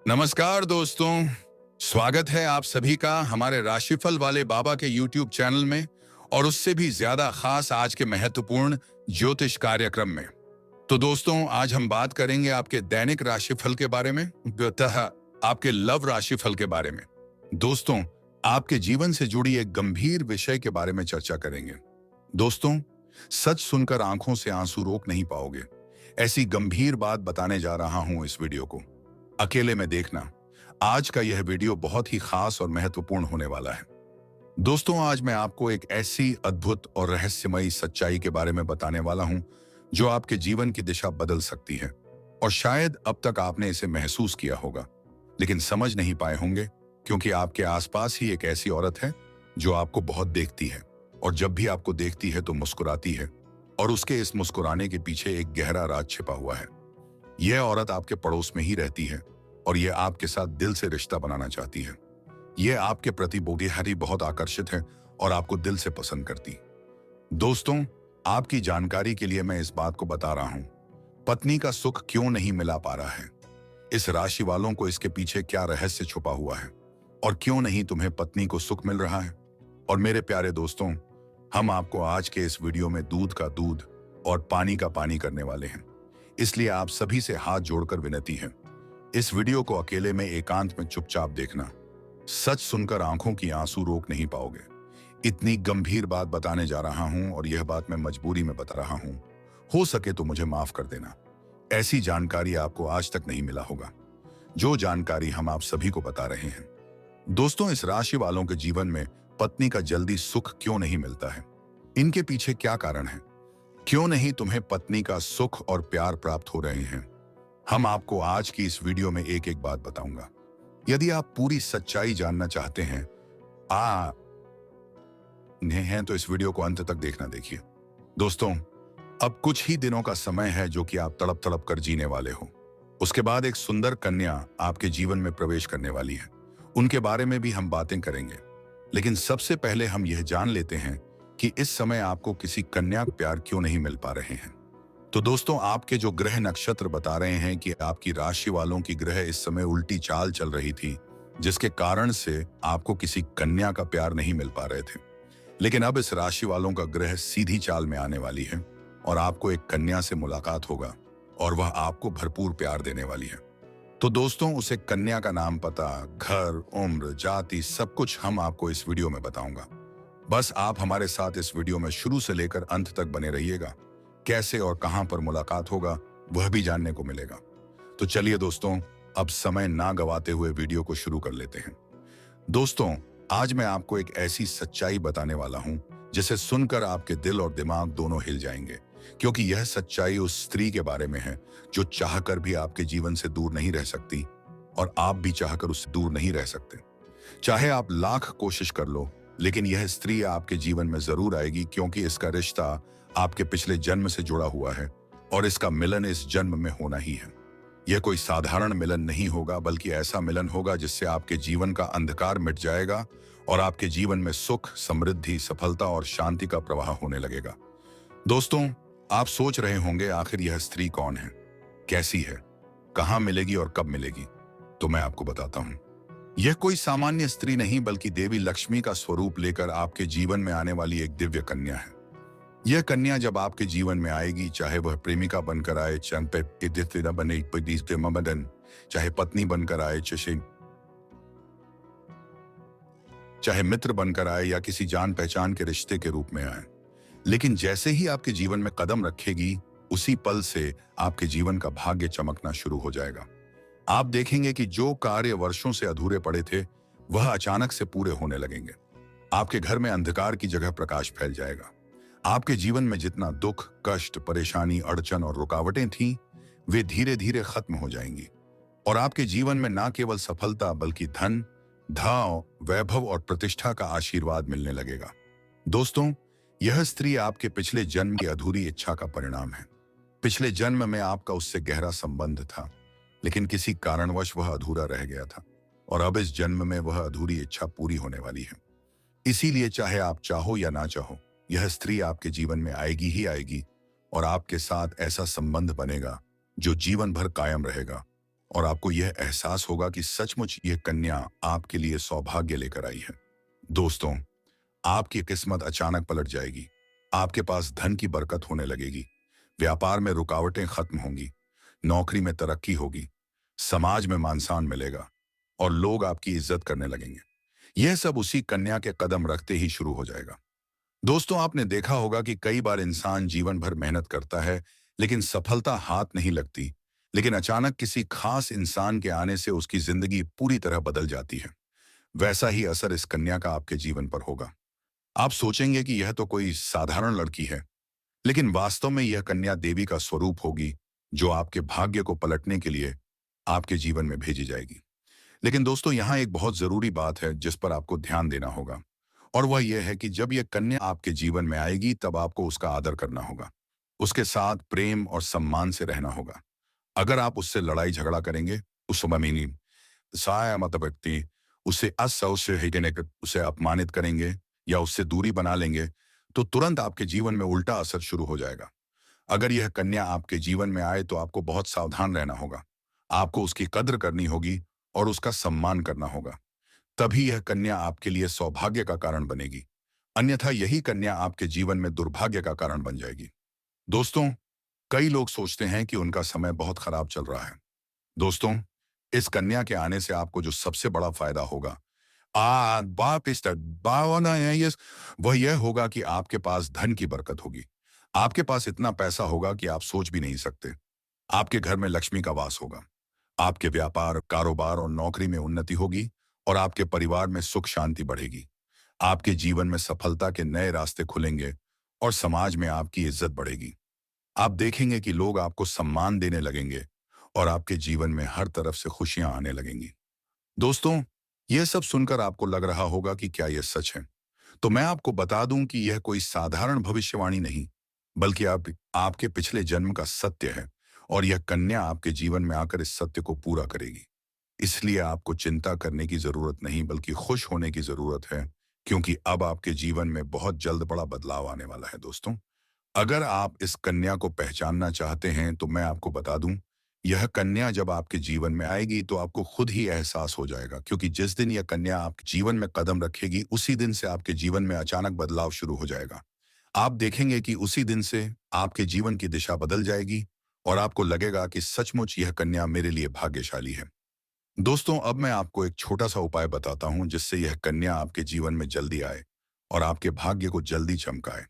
नमस्कार दोस्तों। स्वागत है आप सभी का हमारे राशिफल वाले बाबा के YouTube चैनल में और उससे भी ज्यादा खास आज के महत्वपूर्ण ज्योतिष कार्यक्रम में। तो दोस्तों, आज हम बात करेंगे आपके दैनिक राशिफल के बारे में, अतः आपके लव राशिफल के बारे में। दोस्तों, आपके जीवन से जुड़ी एक गंभीर विषय के बारे में चर्चा करेंगे। दोस्तों, सच सुनकर आंखों से आंसू रोक नहीं पाओगे। ऐसी गंभीर बात बताने जा रहा हूं इस वीडियो को। अकेले में देखना। आज का यह वीडियो बहुत ही खास और महत्वपूर्ण होने वाला है। दोस्तों, आज मैं आपको एक ऐसी अद्भुत और रहस्यमयी सच्चाई के बारे में बताने वाला हूं जो आपके जीवन की दिशा बदल सकती है। और शायद अब तक आपने इसे महसूस किया होगा, लेकिन समझ नहीं पाए होंगे, क्योंकि आपके आसपास ही एक ऐसी औरत है जो आपको बहुत देखती है, और जब भी आपको देखती है तो मुस्कुराती है, और उसके इस मुस्कुराने के पीछे एक गहरा राज छिपा हुआ है। यह औरत आपके पड़ोस में ही रहती है और यह आपके साथ दिल से रिश्ता बनाना चाहती है। यह आपके प्रति बहुत आकर्षित है और आपको दिल से पसंद करती। दोस्तों, आपकी जानकारी के लिए मैं इस बात को बता रहा हूं, पत्नी का सुख क्यों नहीं मिला पा रहा है, इस राशि वालों को इसके पीछे क्या रहस्य छुपा हुआ है, और क्यों नहीं तुम्हें पत्नी को सुख मिल रहा है। और मेरे प्यारे दोस्तों, हम आपको आज के इस वीडियो में दूध का दूध और पानी का पानी करने वाले हैं। इसलिए आप सभी से हाथ जोड़कर विनती है, इस वीडियो को अकेले में एकांत में चुपचाप देखना। सच सुनकर आंखों की आंसू रोक नहीं पाओगे। इतनी गंभीर बात बताने जा रहा हूं और यह बात मैं मजबूरी में बता रहा हूं। हो सके तो मुझे माफ कर देना। ऐसी जानकारी आपको आज तक नहीं मिला होगा, जो जानकारी हम आप सभी को बता रहे हैं। दोस्तों, इस राशि वालों के जीवन में पत्नी का जल्दी सुख क्यों नहीं मिलता है, इनके पीछे क्या कारण है, क्यों नहीं तुम्हें पत्नी का सुख और प्यार प्राप्त हो रहे हैं, हम आपको आज की इस वीडियो में एक एक बात बताऊंगा। यदि आप पूरी सच्चाई जानना चाहते हैं तो इस वीडियो को अंत तक देखना। देखिए दोस्तों, अब कुछ ही दिनों का समय है जो कि आप तड़प तड़प कर जीने वाले हो। उसके बाद एक सुंदर कन्या आपके जीवन में प्रवेश करने वाली है। उनके बारे में भी हम बातें करेंगे, लेकिन सबसे पहले हम यह जान लेते हैं कि इस समय आपको किसी कन्या का प्यार क्यों नहीं मिल पा रहे हैं। तो दोस्तों, आपके जो ग्रह नक्षत्र बता रहे हैं कि आपकी राशि वालों की ग्रह इस समय उल्टी चाल चल रही थी, जिसके कारण से आपको किसी कन्या का प्यार नहीं मिल पा रहे थे। लेकिन अब इस राशि वालों का ग्रह सीधी चाल में आने वाली है और आपको एक कन्या से मुलाकात होगा और वह आपको भरपूर प्यार देने वाली है। तो दोस्तों, उसे कन्या का नाम, पता, घर, उम्र, जाति, सब कुछ हम आपको इस वीडियो में बताऊंगा। बस आप हमारे साथ इस वीडियो में शुरू से लेकर अंत तक बने रहिएगा। कैसे और कहां पर मुलाकात होगा वह भी जानने को मिलेगा। तो चलिए दोस्तों, अब समय ना गवाते हुए वीडियो को शुरू कर लेते हैं। दोस्तों, आज मैं आपको एक ऐसी सच्चाई बताने वाला हूं जिसे सुनकर आपके दिल और दिमाग दोनों हिल जाएंगे, क्योंकि यह सच्चाई उस स्त्री के बारे में है जो चाहकर भी आपके जीवन से दूर नहीं रह सकती, और आप भी चाहकर उससे दूर नहीं रह सकते। चाहे आप लाख कोशिश कर लो, लेकिन यह स्त्री आपके जीवन में जरूर आएगी, क्योंकि इसका रिश्ता आपके पिछले जन्म से जुड़ा हुआ है और इसका मिलन इस जन्म में होना ही है। यह कोई साधारण मिलन नहीं होगा, बल्कि ऐसा मिलन होगा जिससे आपके जीवन का अंधकार मिट जाएगा और आपके जीवन में सुख, समृद्धि, सफलता और शांति का प्रवाह होने लगेगा। दोस्तों, आप सोच रहे होंगे, आखिर यह स्त्री कौन है, कैसी है, कहां मिलेगी और कब मिलेगी? तो मैं आपको बताता हूं। यह कोई सामान्य स्त्री नहीं, बल्कि देवी लक्ष्मी का स्वरूप लेकर आपके जीवन में आने वाली एक दिव्य कन्या है। यह कन्या जब आपके जीवन में आएगी, चाहे वह प्रेमिका बनकर आए, चाहे पत्नी बनकर आए, चाहे मित्र बनकर आए, या किसी जान पहचान के रिश्ते के रूप में आए, लेकिन जैसे ही आपके जीवन में कदम रखेगी, उसी पल से आपके जीवन का भाग्य चमकना शुरू हो जाएगा। आप देखेंगे कि जो कार्य वर्षों से अधूरे पड़े थे, वह अचानक से पूरे होने लगेंगे। आपके घर में अंधकार की जगह प्रकाश फैल जाएगा। आपके जीवन में जितना दुख, कष्ट, परेशानी, अड़चन और रुकावटें थीं, वे धीरे धीरे खत्म हो जाएंगी, और आपके जीवन में न केवल सफलता, बल्कि धन, धाव, वैभव और प्रतिष्ठा का आशीर्वाद मिलने लगेगा। दोस्तों, यह स्त्री आपके पिछले जन्म की अधूरी इच्छा का परिणाम है। पिछले जन्म में आपका उससे गहरा संबंध था, लेकिन किसी कारणवश वह अधूरा रह गया था, और अब इस जन्म में वह अधूरी इच्छा पूरी होने वाली है। इसीलिए चाहे आप चाहो या ना चाहो, यह स्त्री आपके जीवन में आएगी ही आएगी, और आपके साथ ऐसा संबंध बनेगा जो जीवन भर कायम रहेगा और आपको यह एहसास होगा कि सचमुच यह कन्या आपके लिए सौभाग्य लेकर आई है। दोस्तों, आपकी किस्मत अचानक पलट जाएगी। आपके पास धन की बरकत होने लगेगी। व्यापार में रुकावटें खत्म होंगी। नौकरी में तरक्की होगी। समाज में मान सम्मान मिलेगा और लोग आपकी इज्जत करने लगेंगे। यह सब उसी कन्या के कदम रखते ही शुरू हो जाएगा। दोस्तों, आपने देखा होगा कि कई बार इंसान जीवन भर मेहनत करता है, लेकिन सफलता हाथ नहीं लगती। लेकिन अचानक किसी खास इंसान के आने से उसकी जिंदगी पूरी तरह बदल जाती है। वैसा ही असर इस कन्या का आपके जीवन पर होगा। आप सोचेंगे कि यह तो कोई साधारण लड़की है, लेकिन वास्तव में यह कन्या देवी का स्वरूप होगी, जो आपके भाग्य को पलटने के लिए आपके जीवन में भेजी जाएगी। लेकिन दोस्तों, यहाँ एक बहुत जरूरी बात है जिस पर आपको ध्यान देना होगा, और वह यह है कि जब यह कन्या आपके जीवन में आएगी तब आपको उसका आदर करना होगा। उसके साथ प्रेम और सम्मान से रहना होगा। अगर आप उससे लड़ाई झगड़ा करेंगे, उस समय सहाय मत व्यक्ति उसे असह्य हितने उसे अपमानित करेंगे या उससे दूरी बना लेंगे, तो तुरंत आपके जीवन में उल्टा असर शुरू हो जाएगा। अगर यह कन्या आपके जीवन में आए तो आपको बहुत सावधान रहना होगा। आपको उसकी कद्र करनी होगी और उसका सम्मान करना होगा। तभी यह कन्या आपके लिए सौभाग्य का कारण बनेगी। अन्यथा यही कन्या आपके जीवन में दुर्भाग्य का कारण बन जाएगी। दोस्तों, कई लोग सोचते हैं कि उनका समय बहुत खराब चल रहा है। दोस्तों, इस कन्या के आने से आपको जो सबसे बड़ा फायदा होगा, भावना है वह यह होगा कि आपके पास धन की बरकत होगी। आपके पास इतना पैसा होगा कि आप सोच भी नहीं सकते। आपके घर में लक्ष्मी का वास होगा। आपके व्यापार, कारोबार और नौकरी में उन्नति होगी और आपके परिवार में सुख शांति बढ़ेगी। आपके जीवन में सफलता के नए रास्ते खुलेंगे और समाज में आपकी इज्जत बढ़ेगी। आप देखेंगे कि लोग आपको सम्मान देने लगेंगे और आपके जीवन में हर तरफ से खुशियां आने लगेंगी। दोस्तों, यह सब सुनकर आपको लग रहा होगा कि क्या यह सच है? तो मैं आपको बता दूं कि यह कोई साधारण भविष्यवाणी नहीं, बल्कि आपके पिछले जन्म का सत्य है, और यह कन्या आपके जीवन में आकर इस सत्य को पूरा करेगी। इसलिए आपको चिंता करने की जरूरत नहीं, बल्कि खुश होने की जरूरत है, क्योंकि अब आपके जीवन में बहुत जल्द बड़ा बदलाव आने वाला है। दोस्तों, अगर आप इस कन्या को पहचानना चाहते हैं तो मैं आपको बता दूं, यह कन्या जब आपके जीवन में आएगी तो आपको खुद ही एहसास हो जाएगा, क्योंकि जिस दिन यह कन्या आपके जीवन में कदम रखेगी उसी दिन से आपके जीवन में अचानक बदलाव शुरू हो जाएगा। आप देखेंगे कि उसी दिन से आपके जीवन की दिशा बदल जाएगी और आपको लगेगा कि सचमुच यह कन्या मेरे लिए भाग्यशाली है। दोस्तों, अब मैं आपको एक छोटा सा उपाय बताता हूं जिससे यह कन्या आपके जीवन में जल्दी आए और आपके भाग्य को जल्दी चमकाए।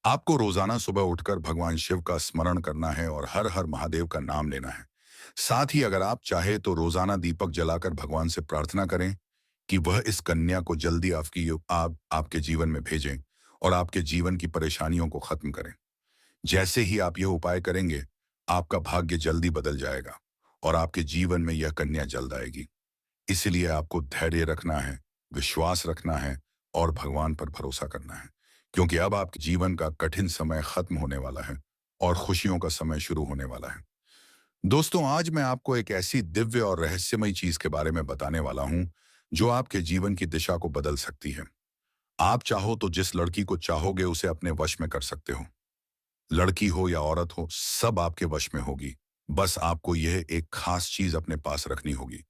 आपको रोजाना सुबह उठकर भगवान शिव का स्मरण करना है और हर हर महादेव का नाम लेना है। साथ ही अगर आप चाहे तो रोजाना दीपक जलाकर भगवान से प्रार्थना करें कि वह इस कन्या को जल्दी आपके जीवन में भेजें और आपके जीवन की परेशानियों को खत्म करें। जैसे ही आप यह उपाय करेंगे, आपका भाग्य जल्दी बदल जाएगा और आपके जीवन में यह कन्या जल्द आएगी। इसलिए आपको धैर्य रखना है, विश्वास रखना है और भगवान पर भरोसा करना है, क्योंकि अब आपके जीवन का कठिन समय खत्म होने वाला है और खुशियों का समय शुरू होने वाला है। दोस्तों, आज मैं आपको एक ऐसी दिव्य और रहस्यमयी चीज के बारे में बताने वाला हूं जो आपके जीवन की दिशा को बदल सकती है। आप चाहो तो जिस लड़की को चाहोगे उसे अपने वश में कर सकते हो। लड़की हो या औरत हो, सब आपके वश में होगी। बस आपको यह एक खास चीज अपने पास रखनी होगी।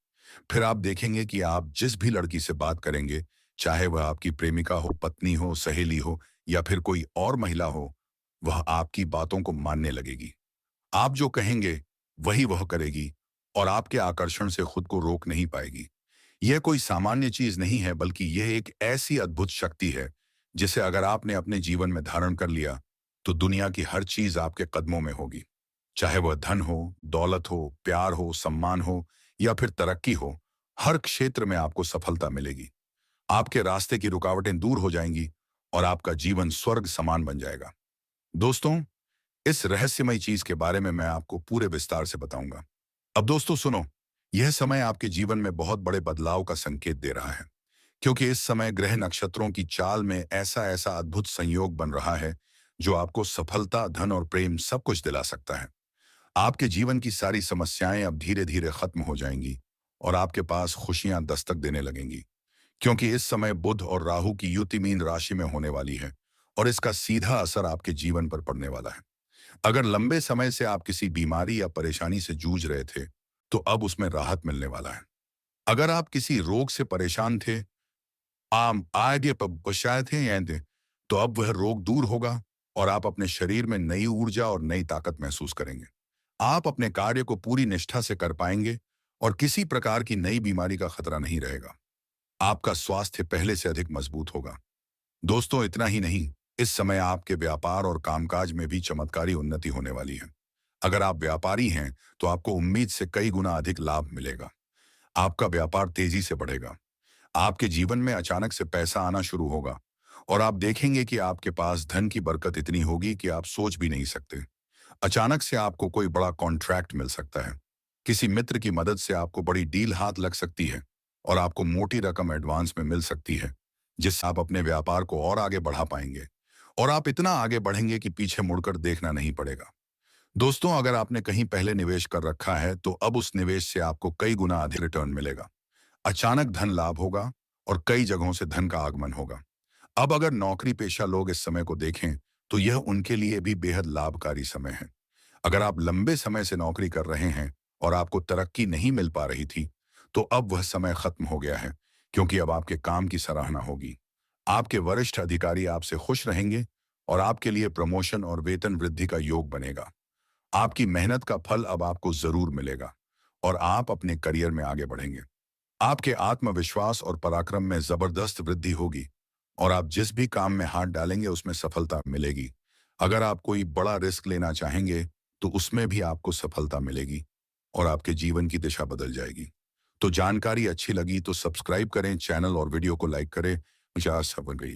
फिर आप देखेंगे कि आप जिस भी लड़की से बात करेंगे, चाहे वह आपकी प्रेमिका हो, पत्नी हो, सहेली हो या फिर कोई और महिला हो, वह आपकी बातों को मानने लगेगी। आप जो कहेंगे वही वह करेगी और आपके आकर्षण से खुद को रोक नहीं पाएगी। यह कोई सामान्य चीज नहीं है, बल्कि यह एक ऐसी अद्भुत शक्ति है जिसे अगर आपने अपने जीवन में धारण कर लिया तो दुनिया की हर चीज आपके कदमों में होगी। चाहे वह धन हो, दौलत हो, प्यार हो, सम्मान हो या फिर तरक्की हो, हर क्षेत्र में आपको सफलता मिलेगी। आपके रास्ते की रुकावटें दूर हो जाएंगी और आपका जीवन स्वर्ग समान बन जाएगा। दोस्तों, इस रहस्यमय चीज के बारे में मैं आपको पूरे विस्तार से बताऊंगा। अब दोस्तों सुनो, यह समय आपके जीवन में बहुत बड़े बदलाव का संकेत दे रहा है, क्योंकि इस समय ग्रह नक्षत्रों की चाल में ऐसा ऐसा अद्भुत संयोग बन रहा है जो आपको सफलता, धन और प्रेम सब कुछ दिला सकता है। आपके जीवन की सारी समस्याएं अब धीरे धीरे खत्म हो जाएंगी और आपके पास खुशियां दस्तक देने लगेंगी, क्योंकि इस समय बुध और राहु की युति मीन राशि में होने वाली है और इसका सीधा असर आपके जीवन पर पड़ने वाला है। अगर लंबे समय से आप किसी बीमारी या परेशानी से जूझ रहे थे, तो अब उसमें राहत मिलने वाला है। अगर आप किसी रोग से परेशान थे, आप आगे पश्चात थे या थे, तो अब वह रोग दूर होगा और आप अपने शरीर में नई ऊर्जा और नई ताकत महसूस करेंगे। आप अपने कार्य को पूरी निष्ठा से कर पाएंगे और किसी प्रकार की नई बीमारी का खतरा नहीं रहेगा। आपका स्वास्थ्य पहले से अधिक मजबूत होगा। दोस्तों, इतना ही नहीं, इस समय आपके व्यापार और कामकाज में भी चमत्कारी उन्नति होने वाली है। अगर आप व्यापारी हैं, तो आपको उम्मीद से कई गुना अधिक लाभ मिलेगा। आपका व्यापार तेजी से बढ़ेगा। आपके जीवन में अचानक से पैसा आना शुरू होगा और आप देखेंगे कि आपके पास धन की बरकत इतनी होगी कि आप सोच भी नहीं सकते। अचानक से आपको कोई बड़ा कॉन्ट्रैक्ट मिल सकता है। किसी मित्र की मदद से आपको बड़ी डील हाथ लग सकती है और आपको मोटी रकम एडवांस में मिल सकती है, जिससे आप अपने व्यापार को और आगे बढ़ा पाएंगे और आप इतना आगे बढ़ेंगे कि पीछे मुड़कर देखना नहीं पड़ेगा। दोस्तों, अगर आपने कहीं पहले निवेश कर रखा है, तो अब उस निवेश से आपको कई गुना अधिक रिटर्न मिलेगा। अचानक धन लाभ होगा और कई जगहों से धन का आगमन होगा। अब अगर नौकरी पेशा लोग इस समय को देखें, तो यह उनके लिए भी बेहद लाभकारी समय है। अगर आप लंबे समय से नौकरी कर रहे हैं और आपको तरक्की नहीं मिल पा रही थी, तो अब वह समय खत्म हो गया है, क्योंकि अब आपके काम की सराहना होगी। आपके वरिष्ठ अधिकारी आपसे खुश रहेंगे और आपके लिए प्रमोशन और वेतन वृद्धि का योग बनेगा। आपकी मेहनत का फल अब आपको जरूर मिलेगा और आप अपने करियर में आगे बढ़ेंगे। आपके आत्मविश्वास और पराक्रम में जबरदस्त वृद्धि होगी और आप जिस भी काम में हाथ डालेंगे उसमें सफलता मिलेगी। अगर आप कोई बड़ा रिस्क लेना चाहेंगे, तो उसमें भी आपको सफलता मिलेगी और आपके जीवन की दिशा बदल जाएगी। तो जानकारी अच्छी लगी तो सब्सक्राइब करें चैनल और वीडियो को लाइक करें। मुझे आशा बन गई।